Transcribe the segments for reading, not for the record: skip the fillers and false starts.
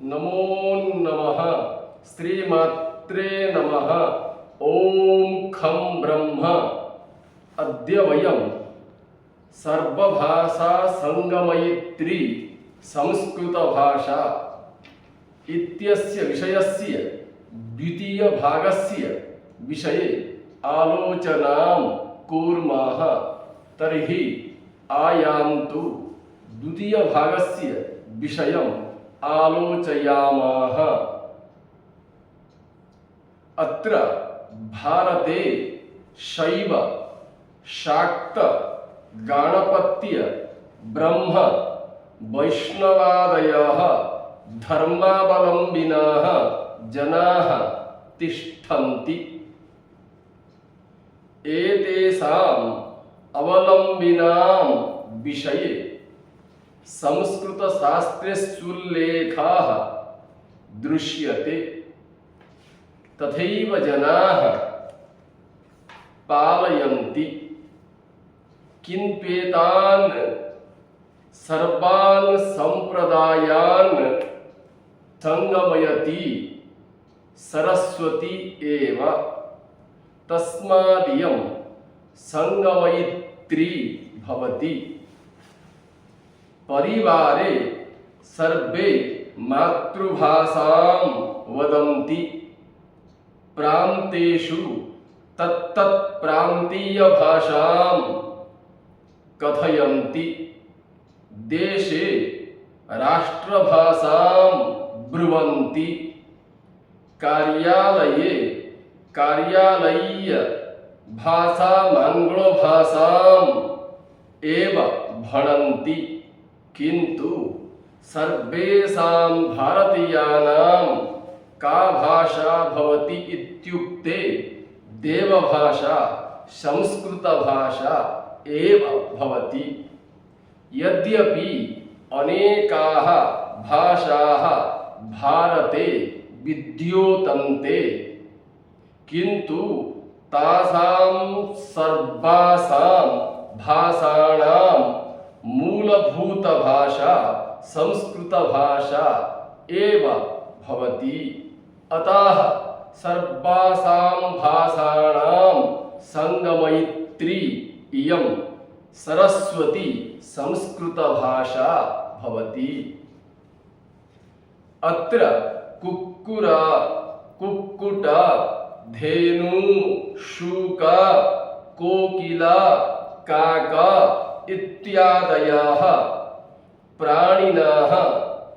नमो नमः श्रीमात्रे नमः। ओम खं ब्रह्म। अद्य वयं सर्वभाषा संगमयित्री संस्कृत भाषा इत्यस्य विषयस्य द्वितीय भागस्य विषये आलोचनां कुर्मः। तर्हि आयान्तु द्वितीय भागस्य विषयम् आलोचयामः। अत्र भारते शैव शाक्त गाणपत्य ब्रह्म वैष्णवादयः धर्मावलम्बिनः जनाः तिष्ठन्ति। एतेषाम् अवलम्बिनां विषये संस्कृतशास्त्रेष्युल्लेखाः दृश्यते। तथैव जनाः पालयन्ति। किन्त्वेतान् सर्वान् सम्प्रदायान् संगमयति सरस्वती एव। तस्मादियं संगमयित्री भवति। परिवारे सर्वे मातृभाषां वदन्ति। प्रान्तेषु तत्तत्प्रान्तीयभाषां कथयन्ति। देशे राष्ट्रभाषां ब्रुवन्ति। कार्यालये कार्यालयीय भाषामाङ्ग्लभाषाम् एव भणन्ति। किन्तु सर्वेषां भारतीयानां का भाषा भवति इत्युक्ते देवभाषा संस्कृतभाषा एव भवति। यद्यपि अनेकाः भाषाः भारते विद्योतन्ते, किन्तु तासां सर्वासां भाषाणां मूलभूत भाषा संस्कृत भाषा एव भवति। अतः सर्वासां भाषाणां संगमयित्री इयं सरस्वती संस्कृत भाषा भवति। अत्र कुक्कुर कुक्कुट धेनु शूक कोकिला काक इत्यादयः प्राणिनः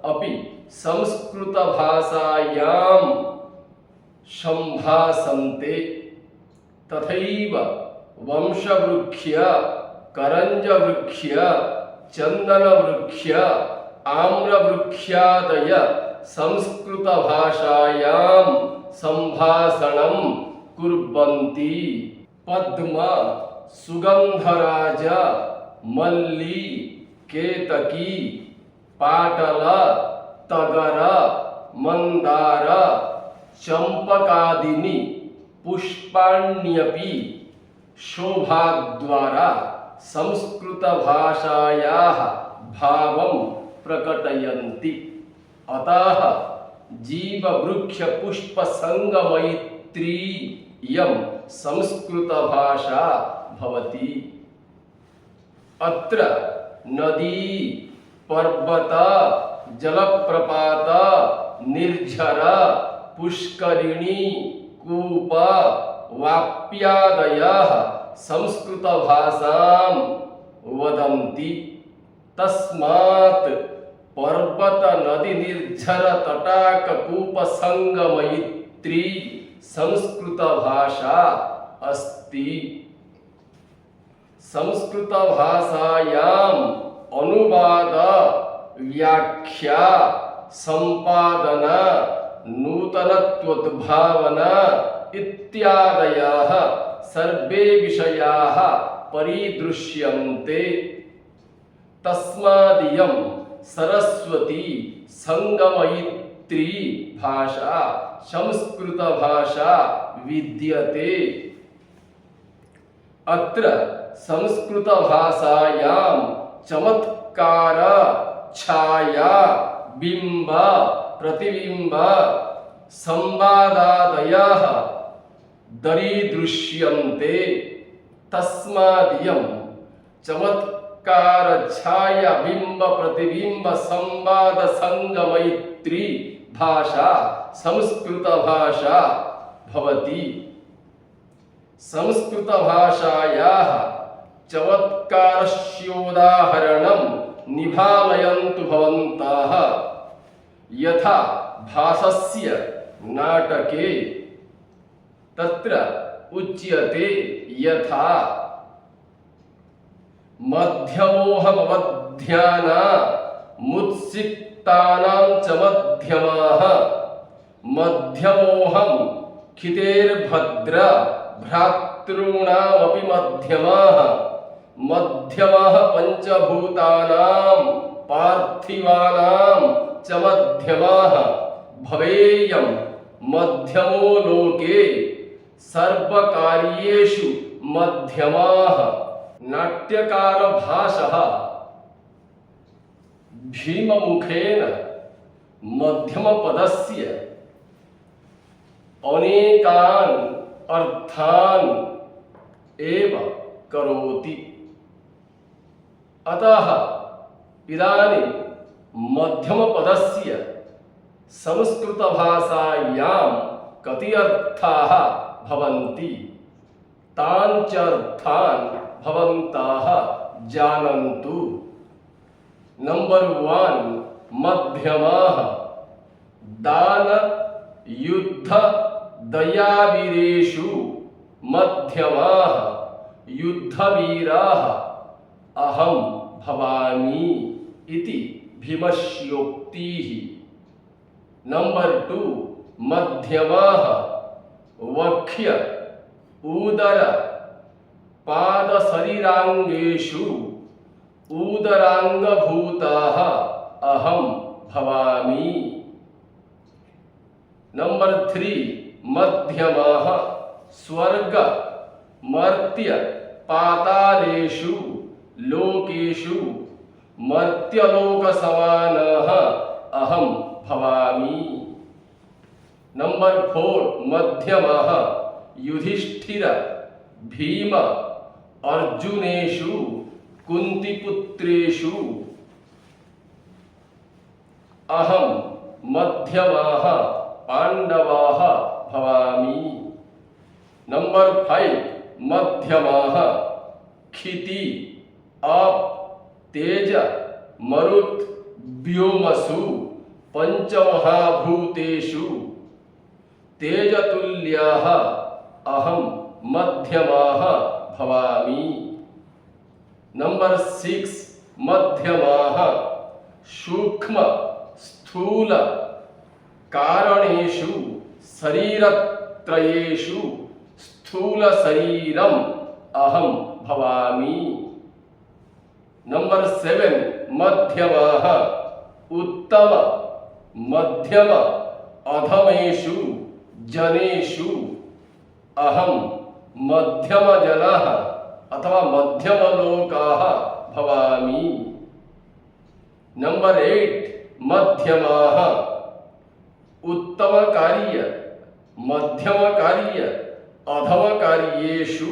अपि संस्कृत भाषायां सम्भाषन्ते। तथैव वंशवृक्ष करंजवृक्ष चंदनवृक्ष आम्रवृक्षादय संस्कृत भाषायां सम्भाषणं कुर्वन्ति। पद्म सुगंधराज मल्ली केतकी पाटल तगर मंदार चंपकादीनि पुष्पाण्यपि शोभाद्वारा संस्कृत भाषायाः भावं प्रकटयन्ति। अतः जीव वृक्ष पुष्प संगमयित्री इयं संस्कृत भाषा भवति। अत्र नदी पर्वत जलप्रपात निर्झर पुष्करिणी कूप वाप्यादयः संस्कृत भाषां वदन्ति। तस्मात् पर्वत नदी निर्झर तटाक कूप संगमयित्री संस्कृत भाषा अस्ति। संस्कृत भाषायाम् अनुवाद व्याख्या संपादना नूतनत्वोद्भावना इत्यादयः सर्वे विषयाः परिदृश्यन्ते। तस्मादियं सरस्वती संगमयित्री भाषा संस्कृत भाषा विद्यते। अत्र संस्कृत भाषायां चमत्कार छाया बिंब प्रतिबिंब संवादादयः दरीदृश्यन्ते तस्मादियं चमत्कार छाया बिंब प्रतिबिंब संवाद संगमैत्री भाषा संस्कृत भाषा भवति। संस्कृत भाषायाः चमत्कारस्योदाहरणं निभालयन्तु भवन्तः। यथा भासस्य नाटके तत्र उच्यते यथा मध्यमोहमवध्यानामुत्सिक्तानां च मध्यमाः मध्यमोहं खितेर्भद्र भ्रातॄणामपि मध्यमाः मध्यमः पंचभूतानां पार्थिवानां च मध्यमाः भवेयं मध्यमो लोके सर्वकार्येषु मध्यमाः। नाट्यकार भासः भीममुखेन मध्यमपदस्य अनेकान् अर्थान् एव करोति। अतः इदानीं मध्यमपदस्य संस्कृतभाषायां कति अर्थाः भवन्ति तान् च अर्थान् भवन्तः जानन्तु। नंबर 1 मध्यमाः दान युद्ध दयावीरेषु मध्यमाः युद्धवीराः अहं भवामि इति भीमस्योक्तिः। नंबर 2 मध्यमाः वक्ष्य उदर पाद शरीरांगेषु उदरांगभूताः अहं भवामि। नंबर 3 मध्यमाः स्वर्ग मर्त्य पातालेषु लोकेषु मर्त्यलोक समानः अहं भवामि। नंबर 4 मध्यमाः युधिष्ठिर भीम अर्जुनेषु कुंतीपुत्रेषु अहं मध्यमाः पांडवाः भवामि। नंबर 5 मध्यमाः क्षिति आप तेज मरुत व्योमसु पंचमहाभूतेषु तेजतुल्याः अहं मध्यमाः भवामि। नंबर 6 मध्यमाः सूक्ष्म स्थूल कारणेषु शरीरत्रयेषु स्थूल शरीरम् अहं भवामि। नंबर 7 मध्यमाः उत्तम मध्यम अधमेषु जनेषु अहं मध्यम जनः अथवा मध्यम लोकाः भवामि। नंबर 8 मध्यमाः उत्तम कार्य मध्यम कार्य अधम कार्येषु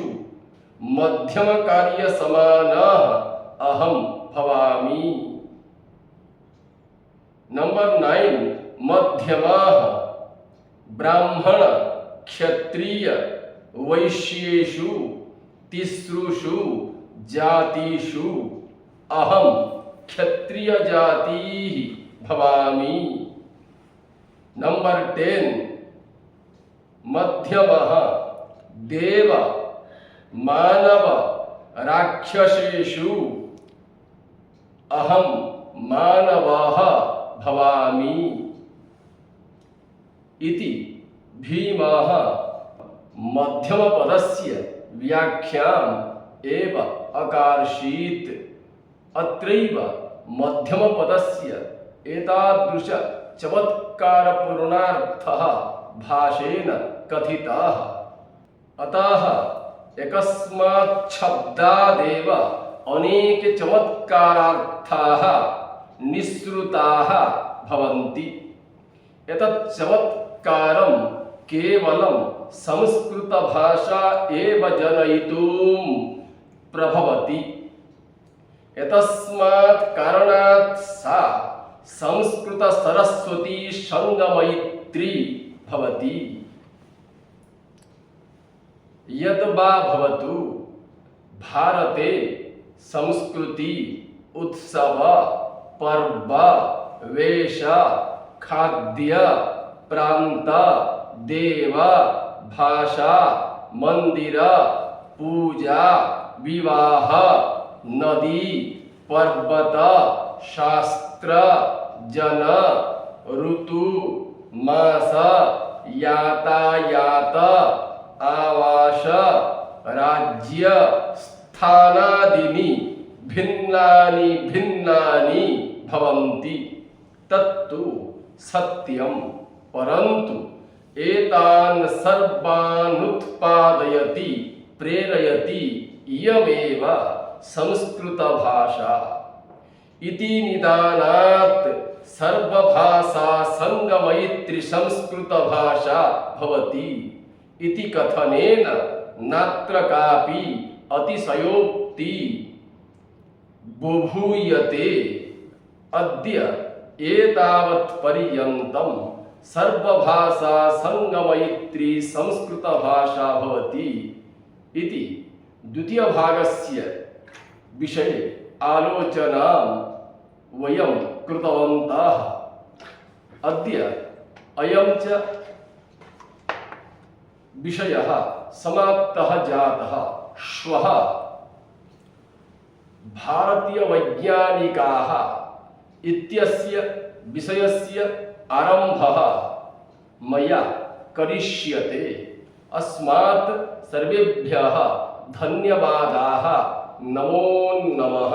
मध्यम कार्य समानाः अहं भवामि। नंबर 9 मध्यमाः ब्राह्मण क्षत्रिय वैश्येषु तिसृषु जातिषु अहं क्षत्रिय जातिः भवामि। नंबर 10 मध्यमः देव मानव राक्षसेषु अहं मानवः भवामि इति भीमः मध्यमपदस्य व्याख्याम् एव अकार्षीत्। अत्रैव मध्यमपदस्य एतादृश चमत्कारपूर्णार्थः भाषेण कथितः। अतः एकस्मात् शब्दादेव अनेके चमत्कारार्थाः निःसृताः भवन्ति। एतत् चमत्कारं केवलं संस्कृतभाषा एव जनयितुं प्रभवति। एतस्मात् कारणात् सा संस्कृत सरस्वती संगमयित्री भवति। यद्वा भवतु भारते संस्कृति उत्सव पर्व वेश खाद्य प्रांत देव भाषा मंदिर पूजा विवाह नदी पर्वत शास्त्र जन ऋतु मास यातायात आवास राज्य स्थानादीनि भिन्नानि भिन्नानि भवन्ति। तत्तु सत्यं, परन्तु एतान् सर्वानुत्पादयति प्रेरयति इयमेव संस्कृतभाषा इति निदानात् सर्वभाषा संगमयित्री संस्कृतभाषा भवति इति कथनेन नात्र कापि अतिशयोक्ति बुभूयते। अद्य एतावत्पर्यन्तं सर्वभाषा संगमयित्री संस्कृतभाषा भवति इति द्वितीयभागस्य विषये आलोचनां वयं कृतवन्तः। अद्य अयं च विषयः समाप्तः जातः। श्वः भारतीयवैज्ञानिकाः इत्यस्य विषयस्य आरम्भः मया करिष्यते। अस्मात् सर्वेभ्यः धन्यवादाः। नमो नमः।